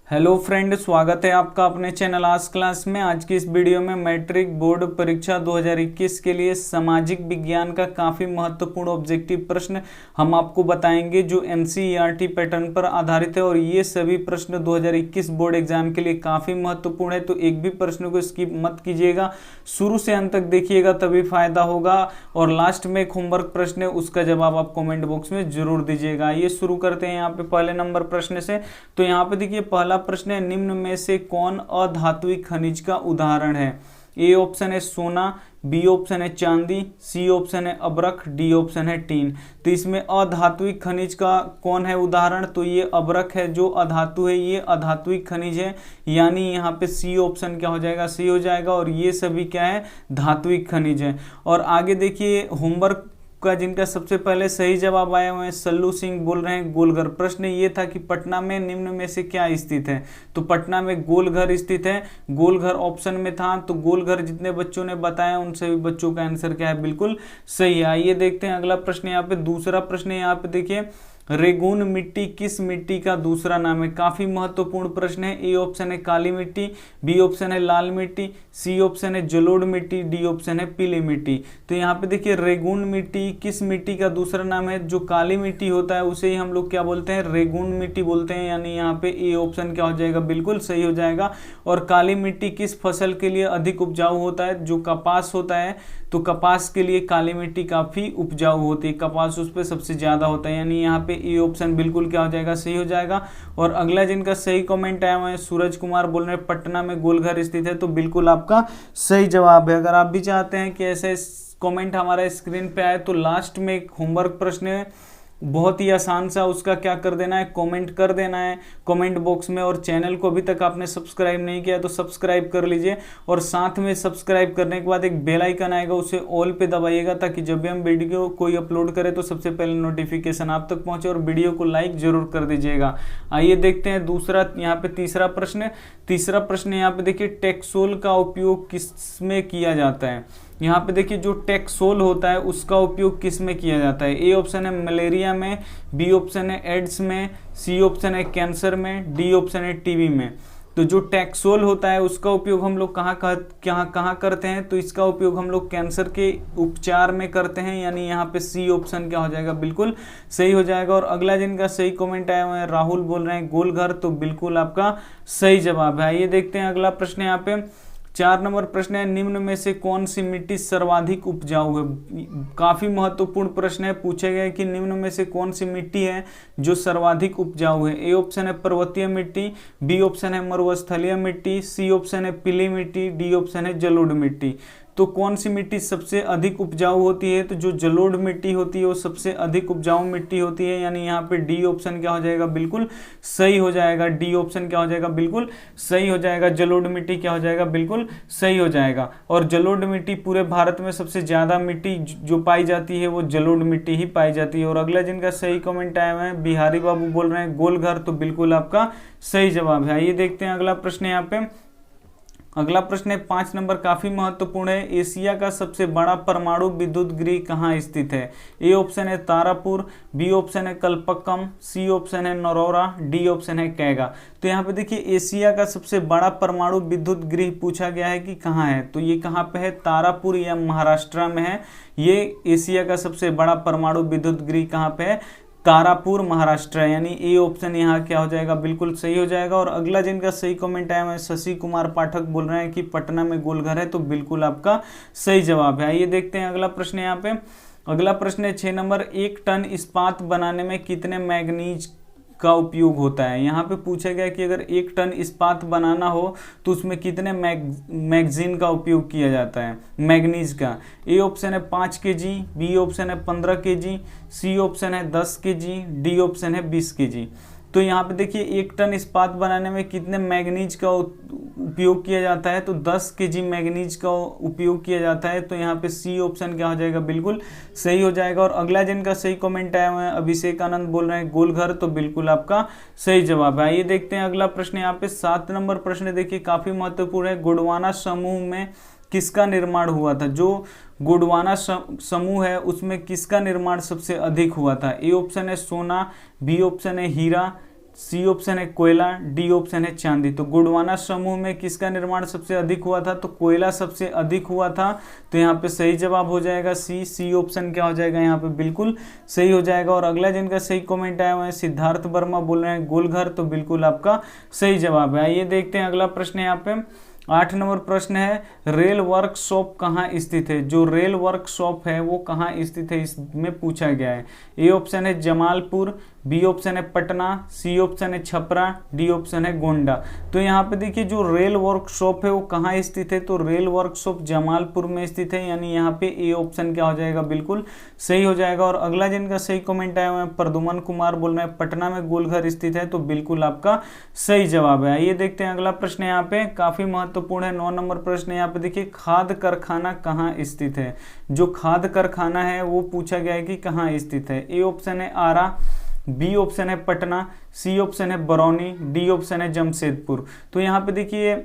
Hello friend, स्वागत है आपका अपने चैनल आज क्लास में। आज की इस वीडियो में मैट्रिक बोर्ड परीक्षा 2021 के लिए सामाजिक विज्ञान का काफ़ी महत्वपूर्ण ऑब्जेक्टिव प्रश्न हम आपको बताएंगे जो एनसीईआरटी पैटर्न पर आधारित है और ये सभी प्रश्न 2021 बोर्ड एग्जाम के लिए काफ़ी महत्वपूर्ण है। तो एक भी प्रश्न को स्किप मत कीजिएगा, शुरू से अंत तक देखिएगा तभी फायदा होगा। और लास्ट में एक होमवर्क प्रश्न है, उसका जवाब आप कॉमेंट बॉक्स में जरूर दीजिएगा। ये शुरू करते हैं यहाँ पे पहले नंबर प्रश्न से। तो यहाँ पे देखिए पहला प्रश्न है, निम्न में से कौन अधात्विक खनिज का उदाहरण है? ए ऑप्शन है सोना, बी ऑप्शन है चांदी, सी ऑप्शन है अब्रक, डी ऑप्शन है टीन। तो इसमें अधात्विक खनिज का कौन है उदाहरण? तो ये अब्रक है, जो अधातु है ये अधात्विक खनिज है, यानी यहाँ पे सी ऑप्शन क्या हो जाएगा? सी हो जाएगा। और ये सभी क्या है? धात्विक खनिज है। और आगे देखिए होमवर्क का जिनका सबसे पहले सही जवाब आया हुआ है सल्लू सिंह बोल रहे हैं गोलघर। प्रश्न ये था कि पटना में निम्न में से क्या स्थित है? तो पटना में गोलघर स्थित है। गोलघर ऑप्शन में था, तो गोलघर जितने बच्चों ने बताया उन सभी बच्चों का आंसर क्या है? बिल्कुल सही है। आइए देखते हैं अगला प्रश्न। यहाँ पे दूसरा प्रश्न है, यहाँ पे देखिए रेगून मिट्टी किस मिट्टी का दूसरा नाम है? काफी महत्वपूर्ण प्रश्न है। ए ऑप्शन है काली मिट्टी, बी ऑप्शन है लाल मिट्टी, सी ऑप्शन है जलोढ़ मिट्टी, डी ऑप्शन है पीली मिट्टी। तो यहाँ पे देखिए रेगून मिट्टी किस मिट्टी का दूसरा नाम है? जो काली मिट्टी होता है उसे ही हम लोग क्या बोलते हैं? रेगून मिट्टी बोलते हैं, यानी यहाँ पे ए ऑप्शन क्या हो जाएगा? बिल्कुल सही हो जाएगा। और काली मिट्टी किस फसल के लिए अधिक उपजाऊ होता है? जो कपास होता है, तो कपास के लिए काली मिट्टी काफी उपजाऊ होती है, कपास उस पर सबसे ज्यादा होता है, यानी यहाँ पे ए ऑप्शन बिल्कुल क्या हो जाएगा? सही हो जाएगा। और अगला जिनका सही कमेंट आया हुआ है सूरज कुमार बोल रहे हैं पटना में गोलघर स्थित है, तो बिल्कुल आपका सही जवाब है। अगर आप भी चाहते हैं कि ऐसे कमेंट हमारे स्क्रीन पे आए तो लास्ट में एक होमवर्क प्रश्न है, बहुत ही आसान सा, उसका क्या कर देना है? कमेंट कर देना है कमेंट बॉक्स में। और चैनल को अभी तक आपने सब्सक्राइब नहीं किया तो सब्सक्राइब कर लीजिए, और साथ में सब्सक्राइब करने के बाद एक बेल आइकन आएगा, उसे ऑल पे दबाइएगा, ताकि जब भी हम वीडियो कोई अपलोड करें तो सबसे पहले नोटिफिकेशन आप तक पहुंचे। और वीडियो को लाइक जरूर कर दीजिएगा। आइए देखते हैं दूसरा, यहाँ पे तीसरा प्रश्न। तीसरा प्रश्न यहाँ पे देखिए टेक्सोल का उपयोग किस में किया जाता है? यहाँ पे देखिए जो टेक्सोल होता है उसका उपयोग किस में किया जाता है? ए ऑप्शन है मलेरिया में, बी ऑप्शन है एड्स में, सी ऑप्शन है कैंसर में, डी ऑप्शन है टीबी में। तो जो टेक्सोल होता है उसका उपयोग हम लोग कहाँ करते हैं? तो इसका उपयोग हम लोग कैंसर के उपचार में करते हैं, यानी यहाँ पे सी ऑप्शन क्या हो जाएगा? बिल्कुल सही हो जाएगा। और अगला जिनका सही कमेंट आया हुआ है राहुल बोल रहे हैं गोलघर, तो बिल्कुल आपका सही जवाब है। आइए देखते हैं अगला प्रश्न। यहाँ पे 4 नंबर प्रश्न है, निम्न में से कौन सी मिट्टी सर्वाधिक उपजाऊ है? काफी महत्वपूर्ण प्रश्न है, पूछे गए कि निम्न में से कौन सी मिट्टी है जो सर्वाधिक उपजाऊ है? ए ऑप्शन है पर्वतीय मिट्टी, बी ऑप्शन है मरुस्थलीय मिट्टी, सी ऑप्शन है पीली मिट्टी, डी ऑप्शन है जलोढ़ मिट्टी। तो कौन सी मिट्टी सबसे अधिक उपजाऊ होती है? तो जो जलोढ़ मिट्टी होती है वो सबसे अधिक उपजाऊ मिट्टी होती है, यानी यहाँ पे डी ऑप्शन क्या हो जाएगा? बिल्कुल सही हो जाएगा। डी ऑप्शन क्या हो जाएगा? बिल्कुल सही हो जाएगा। जलोढ़ मिट्टी क्या हो जाएगा? बिल्कुल सही हो जाएगा। और जलोढ़ मिट्टी पूरे भारत में सबसे ज्यादा मिट्टी जो पाई जाती है वो जलोढ़ मिट्टी ही पाई जाती है। और अगला जिनका सही कमेंट आया हुआ है बिहारी बाबू बोल रहे हैं गोलघर, तो बिल्कुल आपका सही जवाब है। आइए देखते हैं अगला प्रश्न। यहाँ पे अगला प्रश्न है 5 नंबर, काफी महत्वपूर्ण है। एशिया का सबसे बड़ा परमाणु विद्युत गृह कहाँ स्थित है? ए ऑप्शन है तारापुर, बी ऑप्शन है कलपक्कम, सी ऑप्शन है नरोरा, डी ऑप्शन है कैगा। तो यहाँ पे देखिए एशिया का सबसे बड़ा परमाणु विद्युत गृह पूछा गया है कि कहाँ है, तो ये कहाँ पे है? तारापुर या महाराष्ट्र में है। ये एशिया का सबसे बड़ा परमाणु विद्युत गृह कहाँ पे है? तारापुर महाराष्ट्र, यानी ए ऑप्शन यहाँ क्या हो जाएगा? बिल्कुल सही हो जाएगा। और अगला जिनका सही कमेंट आया है शशि कुमार पाठक बोल रहे हैं कि पटना में गोलघर है, तो बिल्कुल आपका सही जवाब है। आइए देखते हैं अगला प्रश्न। यहाँ पे अगला प्रश्न है 6 नंबर, 1 टन इस्पात बनाने में कितने मैग्नीज का उपयोग होता है? यहाँ पे पूछा गया कि अगर 1 टन इस्पात बनाना हो तो उसमें कितने मैगजीन का उपयोग किया जाता है? मैग्नीज का। ए ऑप्शन है 5 kg, बी ऑप्शन है 15 kg, सी ऑप्शन है 10 kg, डी ऑप्शन है 20 kg। तो यहाँ पे देखिए 1 टन इस्पात बनाने में कितने मैग्नीज का उपयोग किया जाता है? तो 10 kg मैग्नीज का उपयोग किया जाता है, तो यहाँ पे सी ऑप्शन क्या हो जाएगा? बिल्कुल सही हो जाएगा। और अगला जिनका सही कमेंट आया हुआ है अभिषेक आनंद बोल रहे हैं गोलघर, तो बिल्कुल आपका सही जवाब है। आइए देखते हैं अगला प्रश्न। यहाँ पे 7 नंबर प्रश्न देखिए काफी महत्वपूर्ण है, गोंडवाना समूह में किसका निर्माण हुआ था? जो गोंडवाना समूह है उसमें किसका निर्माण सबसे अधिक हुआ था? ए ऑप्शन है सोना, बी ऑप्शन है हीरा, सी ऑप्शन है कोयला, डी ऑप्शन है चांदी। तो गोंडवाना समूह में किसका निर्माण सबसे अधिक हुआ था? तो कोयला सबसे अधिक हुआ था। तो यहाँ पे सही जवाब हो जाएगा सी ऑप्शन क्या हो जाएगा यहाँ पे बिल्कुल सही हो जाएगा। और अगला जिनका सही कमेंट आया हुआ है सिद्धार्थ वर्मा बोल रहे हैं गोलघर, तो बिल्कुल आपका सही जवाब है। आइए देखते हैं अगला प्रश्न यहाँ पे 8 नंबर प्रश्न है, रेल वर्कशॉप कहाँ स्थित है? जो रेल वर्कशॉप है वो कहाँ स्थित है इसमें पूछा गया है। ए ऑप्शन है जमालपुर, बी ऑप्शन है पटना, सी ऑप्शन है छपरा, डी ऑप्शन है गोंडा। तो यहाँ पे देखिए जो रेल वर्कशॉप है वो कहाँ स्थित है? तो रेल वर्कशॉप जमालपुर में स्थित है, यानी यहाँ पे ए ऑप्शन क्या हो जाएगा बिल्कुल सही हो जाएगा। और अगला जिनका सही कमेंट आया हुआ है प्रदुमन कुमार बोल रहे हैं पटना में गोलघर स्थित है, तो बिल्कुल आपका सही जवाब है। आइए देखते हैं अगला प्रश्न यहाँ पे काफी महत्वपूर्ण है 9 नंबर प्रश्न। यहाँ पे देखिए खाद कारखाना कहाँ स्थित है? जो खाद कारखाना है वो पूछा गया है कि कहाँ स्थित है। ए ऑप्शन है आरा, बी ऑप्शन है पटना, सी ऑप्शन है बरौनी, डी ऑप्शन है जमशेदपुर। तो यहाँ पे देखिए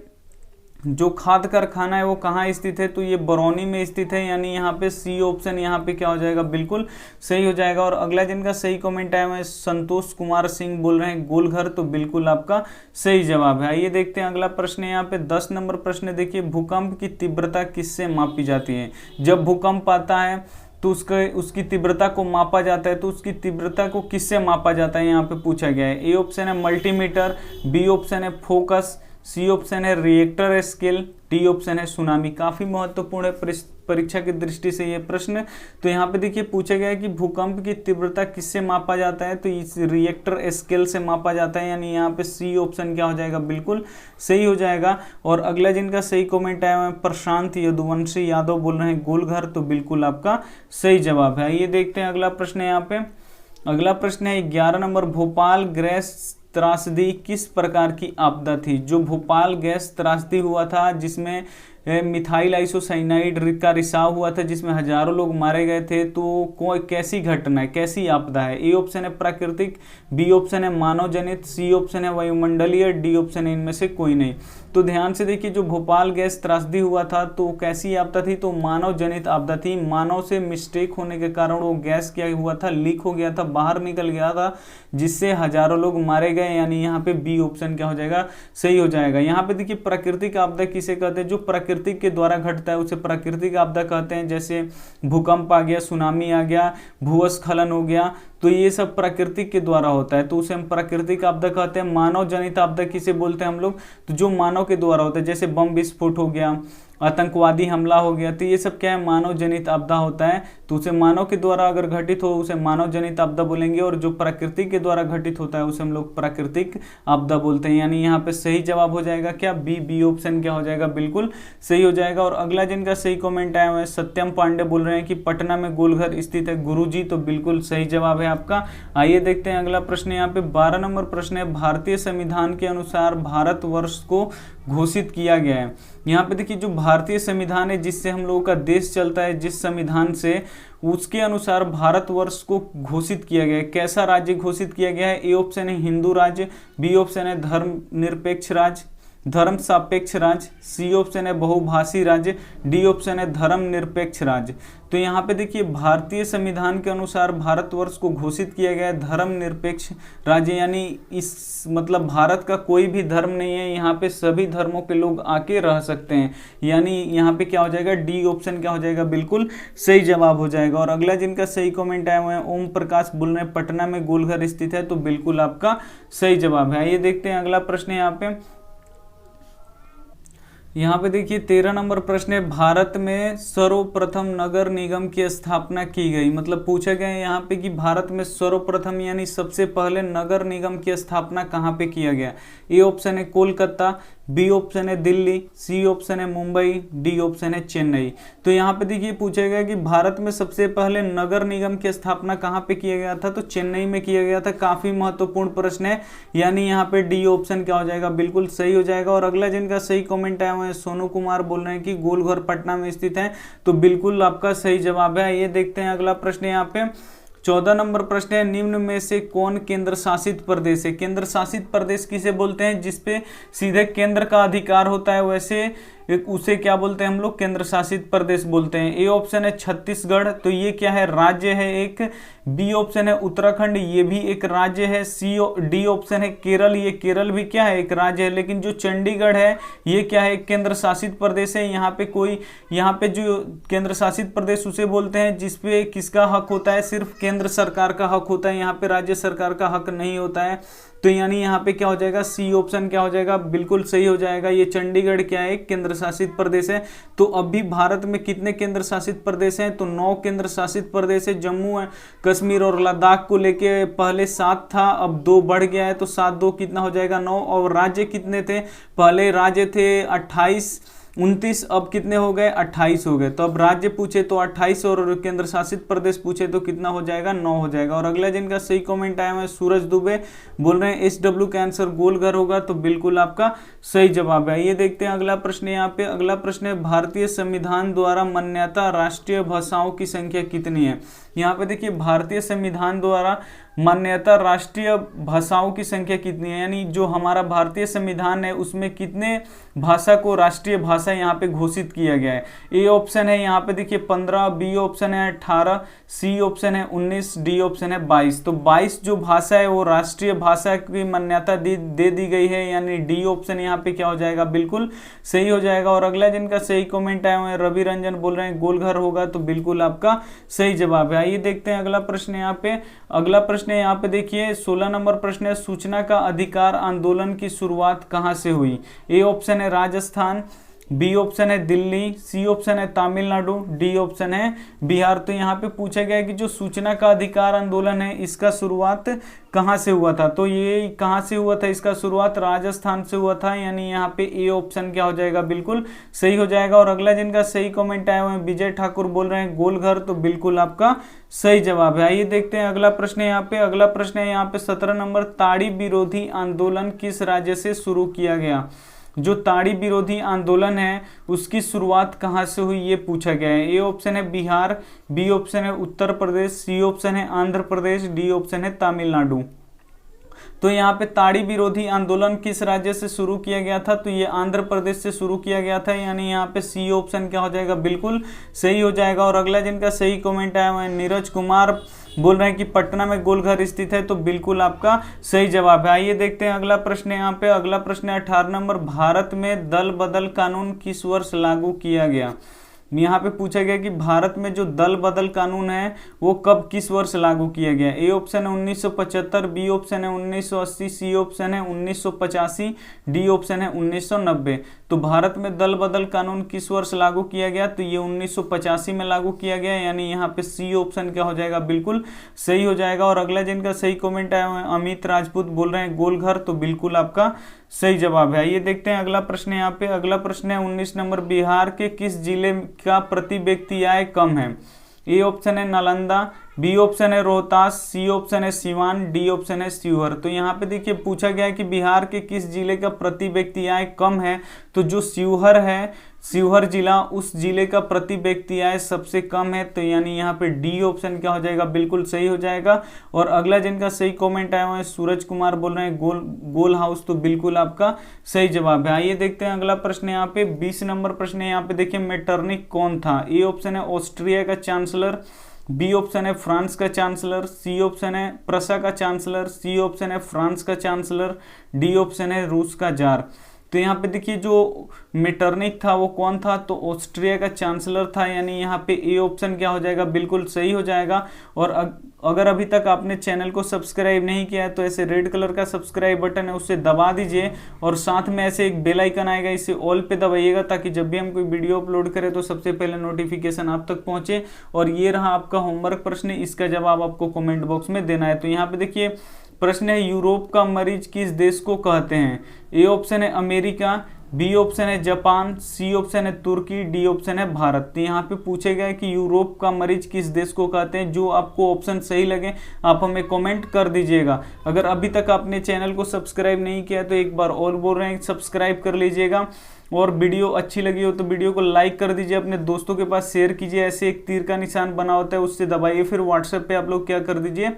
जो खाद कारखाना है वो कहाँ स्थित है? तो ये बरौनी में स्थित है, यानी यहाँ पे सी ऑप्शन यहाँ पे क्या हो जाएगा बिल्कुल सही हो जाएगा। और अगला जिनका सही कमेंट आया है संतोष कुमार सिंह बोल रहे हैं गोलघर, तो बिल्कुल आपका सही जवाब है। आइए देखते हैं अगला प्रश्न यहाँ पे 10 नंबर प्रश्न। देखिए भूकंप की तीव्रता किससे मापी जाती है? जब भूकंप आता है तो उसकी तीव्रता को मापा जाता है, तो उसकी तीव्रता को किससे मापा जाता है यहाँ पे पूछा गया है। ए ऑप्शन है मल्टीमीटर, बी ऑप्शन है फोकस, सी ऑप्शन है रिएक्टर स्केल, डी ऑप्शन है सुनामी। काफी महत्वपूर्ण है परीक्षा की दृष्टि से ये प्रश्न। तो यहाँ पे देखिए पूछा गया है कि भूकंप की तीव्रता किससे मापा जाता है? तो इस रिएक्टर स्केल से मापा जाता है, यानी यहाँ पे सी ऑप्शन क्या हो जाएगा बिल्कुल सही हो जाएगा। और अगला जिनका सही कमेंट आया है प्रशांत यदुवंशी यादव बोल रहे हैं गोलघर, तो बिल्कुल आपका सही जवाब है। आइए देखते हैं अगला प्रश्न यहाँ पे। अगला प्रश्न है 11 नंबर, भोपाल गैस त्रासदी किस प्रकार की आपदा थी? जो भोपाल गैस त्रासदी हुआ था जिसमें मिथाइल आइसोसाइनाइड का रिसाव हुआ था, जिसमें हजारों लोग मारे गए थे, तो कोई कैसी घटना है, कैसी आपदा है? ए ऑप्शन है प्राकृतिक, बी ऑप्शन है मानव जनित, सी ऑप्शन है वायुमंडलीय, डी ऑप्शन है इनमें से कोई नहीं। तो ध्यान से देखिए जो भोपाल गैस त्रासदी हुआ था तो कैसी आपदा थी? तो मानव जनित आपदा थी। मानव से मिस्टेक होने के कारण वो गैस क्या हुआ था, लीक हो गया था, बाहर निकल गया था, जिससे हजारों लोग मारे गए, यानी यहाँ पे बी ऑप्शन क्या हो जाएगा सही हो जाएगा। यहाँ पे देखिए प्राकृतिक आपदा किसे कहते हैं? जो प्राकृतिक के द्वारा घटता है उसे प्राकृतिक आपदा कहते हैं। जैसे भूकंप आ गया, सुनामी आ गया, भूस्खलन हो गया, तो ये सब प्राकृतिक के द्वारा होता है, तो उसे हम प्राकृतिक आपदा कहते हैं। मानव जनित आपदा किसे बोलते हैं हम लोग? तो जो मानव के द्वारा होता है, जैसे बम विस्फोट हो गया, आतंकवादी हमला हो गया, तो ये सब क्या है मानव जनित आपदा होता है। तो उसे मानव के द्वारा अगर घटित हो उसे मानव जनित आपदा बोलेंगे, और जो प्रकृति के द्वारा घटित होता है उसे हम लोग प्राकृतिक आपदा बोलते हैं। यानी यहाँ पे सही जवाब हो जाएगा क्या बी ऑप्शन क्या हो जाएगा बिल्कुल सही हो जाएगा। और अगला जिनका सही कमेंट आया हुआ है सत्यम पांडे बोल रहे हैं कि पटना में गोलघर स्थित है गुरुजी, तो बिल्कुल सही जवाब है आपका। आइए देखते हैं अगला प्रश्न यहाँ पे 12 नंबर प्रश्न है, भारतीय संविधान के अनुसार भारतवर्ष को घोषित किया गया है। यहाँ पे देखिए जो भारतीय संविधान है जिससे हम लोगों का देश चलता है, जिस संविधान से, उसके अनुसार भारतवर्ष को घोषित किया गया है। कैसा राज्य घोषित किया गया है? ए ऑप्शन है हिंदू राज्य, बी ऑप्शन है धर्मनिरपेक्ष राज्य, धर्म सापेक्ष राज्य, सी ऑप्शन है बहुभाषी राज्य, डी ऑप्शन है धर्मनिरपेक्ष राज्य। तो यहाँ पे देखिए भारतीय संविधान के अनुसार भारतवर्ष को घोषित किया गया है धर्मनिरपेक्ष राज्य, यानी इस मतलब भारत का कोई भी धर्म नहीं है, यहाँ पे सभी धर्मों के लोग आके रह सकते हैं, यानी यहाँ पे क्या हो जाएगा डी ऑप्शन क्या हो जाएगा बिल्कुल सही जवाब हो जाएगा। और अगला जिनका सही कमेंट आया हुआ है ओम प्रकाश बोल रहे हैं पटना में गोलघर स्थित है, तो बिल्कुल आपका सही जवाब है। ये देखते हैं अगला प्रश्न यहाँ पे। यहाँ पे देखिए 13 नंबर प्रश्न है, भारत में सर्वप्रथम नगर निगम की स्थापना की गई। मतलब पूछा गया है यहाँ पे कि भारत में सर्वप्रथम यानी सबसे पहले नगर निगम की स्थापना कहाँ पे किया गया। ए ऑप्शन है कोलकाता, बी ऑप्शन है दिल्ली, सी ऑप्शन है मुंबई, डी ऑप्शन है चेन्नई। तो यहाँ पे देखिए पूछा गया कि भारत में सबसे पहले नगर निगम की स्थापना कहाँ पे किया गया था, तो चेन्नई में किया गया था। काफी महत्वपूर्ण प्रश्न है, यानी यहाँ पे डी ऑप्शन क्या हो जाएगा बिल्कुल सही हो जाएगा। और अगला जिनका सही कमेंट आया हुआ है सोनू कुमार बोल रहे हैं कि गोलघर पटना में स्थित है, तो बिल्कुल आपका सही जवाब है। ये देखते हैं अगला प्रश्न यहाँ पे 14 नंबर प्रश्न है, निम्न में से कौन केंद्र शासित प्रदेश है। केंद्र शासित प्रदेश किसे बोलते हैं? जिसपे सीधे केंद्र का अधिकार होता है। वैसे उसे क्या बोलते हैं हम लोग, केंद्र शासित प्रदेश बोलते हैं। ए ऑप्शन है छत्तीसगढ़, तो ये क्या है, राज्य है एक। बी ऑप्शन है उत्तराखंड, ये भी एक राज्य है। डी ऑप्शन है केरल, ये केरल भी क्या है, एक राज्य है। लेकिन जो चंडीगढ़ है ये क्या है, केंद्र शासित प्रदेश है। यहाँ पे जो केंद्र शासित प्रदेश उसे बोलते हैं जिसपे किसका हक होता है, सिर्फ केंद्र सरकार का हक होता है, यहाँ पे राज्य सरकार का हक नहीं होता है। तो यानी यहाँ पे क्या हो जाएगा, सी ऑप्शन क्या हो जाएगा, बिल्कुल सही हो जाएगा। ये चंडीगढ़ क्या है, केंद्र शासित प्रदेश है। तो अभी भारत में कितने केंद्र शासित प्रदेश हैं, तो 9 केंद्र शासित प्रदेश है। जम्मू कश्मीर और लद्दाख को लेके पहले 7 था, अब 2 बढ़ गया है, तो 7 2 कितना हो जाएगा, 9। और राज्य कितने थे, पहले राज्य थे 28 29, अब कितने हो गए, 28 हो गए। तो अब राज्य पूछे तो 28 और केंद्र शासित प्रदेश पूछे तो कितना हो जाएगा, 9 हो जाएगा। और अगला जिनका सही कमेंट आया है सूरज दुबे, बोल रहे हैं SW का आंसर गोलघर होगा, तो बिल्कुल आपका सही जवाब है। ये देखते हैं अगला प्रश्न। यहाँ पे अगला प्रश्न है, भारतीय संविधान द्वारा मान्यता राष्ट्रीय भाषाओं की संख्या कितनी है। यहाँ पे देखिए, भारतीय संविधान द्वारा मान्यता राष्ट्रीय भाषाओं की संख्या कितनी है, यानी जो हमारा भारतीय संविधान है उसमें कितने भाषा को राष्ट्रीय भाषा यहाँ पे घोषित किया गया है। ए ऑप्शन है यहाँ पे देखिए 15, बी ऑप्शन है 18, सी ऑप्शन है 19, डी ऑप्शन है 22। तो 22 जो भाषा है वो राष्ट्रीय भाषा की मान्यता दे दी गई है, यानी डी ऑप्शन यहाँ पे क्या हो जाएगा, बिल्कुल सही हो जाएगा। और अगला जिनका सही कमेंट आया हुआ है रवि रंजन, बोल रहे हैं गोलघर होगा, तो बिल्कुल आपका सही जवाब है। आइए देखते हैं अगला प्रश्न। यहाँ पे अगला प्रश्न यहाँ पे देखिए 16 नंबर प्रश्न है, सूचना का अधिकार आंदोलन की शुरुआत कहां से हुई। ए ऑप्शन है राजस्थान, बी ऑप्शन है दिल्ली, सी ऑप्शन है तमिलनाडु, डी ऑप्शन है बिहार। तो यहाँ पे पूछा गया है कि जो सूचना का अधिकार आंदोलन है इसका शुरुआत कहाँ से हुआ था। तो ये कहाँ से हुआ था, इसका शुरुआत राजस्थान से हुआ था, यानी यहाँ पे ए ऑप्शन क्या हो जाएगा, बिल्कुल सही हो जाएगा। और अगला जिनका सही कमेंट आया हुआ है विजय ठाकुर, बोल रहे हैं गोलघर, तो बिल्कुल आपका सही जवाब है। आइए देखते हैं अगला प्रश्न। यहाँ पे अगला प्रश्न है यहाँ पे 17 नंबर, ताड़ी विरोधी आंदोलन किस राज्य से शुरू किया गया। जो ताड़ी विरोधी आंदोलन है उसकी शुरुआत कहां से हुई, ये पूछा गया है। ए ऑप्शन है बिहार, बी ऑप्शन है उत्तर प्रदेश, सी ऑप्शन है आंध्र प्रदेश, डी ऑप्शन है तमिलनाडु। तो यहाँ पे ताड़ी विरोधी आंदोलन किस राज्य से शुरू किया गया था, तो ये आंध्र प्रदेश से शुरू किया गया था, यानी यहाँ पे सी ऑप्शन क्या हो जाएगा, बिल्कुल सही हो जाएगा। और अगला जिनका सही कमेंट आया हुआ है नीरज कुमार, बोल रहे हैं कि पटना में गोलघर स्थित है, तो बिल्कुल आपका सही जवाब है। आइए देखते हैं अगला प्रश्न। यहाँ पे अगला प्रश्न है 18 नंबर, भारत में दल बदल कानून किस वर्ष लागू किया गया। यहाँ पे पूछा गया कि भारत में जो दल बदल कानून है वो कब किस वर्ष लागू किया गया। ए ऑप्शन है 1975, बी ऑप्शन है 1980, सी ऑप्शन है 1985, डी ऑप्शन है 1990। तो भारत में दल बदल कानून किस वर्ष लागू किया गया, तो ये 1985 में लागू किया गया, यानी यहाँ पे सी ऑप्शन क्या हो जाएगा, बिल्कुल सही हो जाएगा। और अगला जिनका सही कमेंट आया हुआ है अमित राजपूत, बोल रहे हैं गोलघर, तो बिल्कुल आपका सही जवाब है। ये देखते हैं अगला प्रश्न। यहाँ पे अगला प्रश्न है 19 नंबर, बिहार के किस जिले का प्रति व्यक्ति आय कम है। ए ऑप्शन है नालंदा, बी ऑप्शन है रोहतास, सी ऑप्शन है सिवान, डी ऑप्शन है शिवहर। तो यहाँ पे देखिए पूछा गया है कि बिहार के किस जिले का प्रति व्यक्ति आय कम है, तो जो शिवहर है, शिवहर जिला, उस जिले का प्रति व्यक्ति आय सबसे कम है, तो यानी यहाँ पे डी ऑप्शन क्या हो जाएगा, बिल्कुल सही हो जाएगा। और अगला जिनका सही कमेंट आया हुआ है सूरज कुमार, बोल रहे हैं गोल हाउस, तो बिल्कुल आपका सही जवाब है। आइए देखते हैं अगला प्रश्न। यहाँ पे 20 नंबर प्रश्न है। यहाँ पे देखिए मेटरनिक कौन था। ए ऑप्शन है ऑस्ट्रिया का चांसलर, बी ऑप्शन है फ्रांस का चांसलर, सी ऑप्शन है प्रसा का चांसलर, सी ऑप्शन है फ्रांस का चांसलर, डी ऑप्शन है रूस का जार। तो यहाँ पे देखिए जो मेटरनिक था वो कौन था, तो ऑस्ट्रिया का चांसलर था, यानी यहाँ पे ए ऑप्शन क्या हो जाएगा, बिल्कुल सही हो जाएगा। और अगर अभी तक आपने चैनल को सब्सक्राइब नहीं किया है तो ऐसे रेड कलर का सब्सक्राइब बटन है उसे दबा दीजिए, और साथ में ऐसे एक बेल आइकन आएगा, इसे ऑल पे दबाइएगा, ताकि जब भी हम कोई वीडियो अपलोड करें तो सबसे पहले नोटिफिकेशन आप तक पहुंचे। और ये रहा आपका होमवर्क प्रश्न, इसका जवाब आपको कमेंट बॉक्स में देना है। तो यहाँ पे देखिए प्रश्न है यूरोप का मरीज किस देश को कहते हैं। ए ऑप्शन है अमेरिका, बी ऑप्शन है जापान, सी ऑप्शन है तुर्की, डी ऑप्शन है भारत। तो यहाँ पे पूछे गए कि यूरोप का मरीज किस देश को कहते हैं। जो आपको ऑप्शन सही लगे आप हमें कमेंट कर दीजिएगा। अगर अभी तक आपने चैनल को सब्सक्राइब नहीं किया तो एक बार और बोल रहे हैं सब्सक्राइब कर लीजिएगा। और वीडियो अच्छी लगी हो तो वीडियो को लाइक कर दीजिए, अपने दोस्तों के पास शेयर कीजिए। ऐसे एक तीर का निशान बना होता है उससे दबाइए, फिर व्हाट्सएप पे आप लोग क्या कर दीजिए,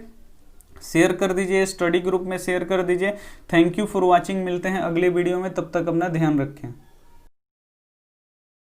शेयर कर दीजिए, स्टडी ग्रुप में शेयर कर दीजिए। थैंक यू फॉर वॉचिंग, मिलते हैं अगले वीडियो में, तब तक अपना ध्यान रखें।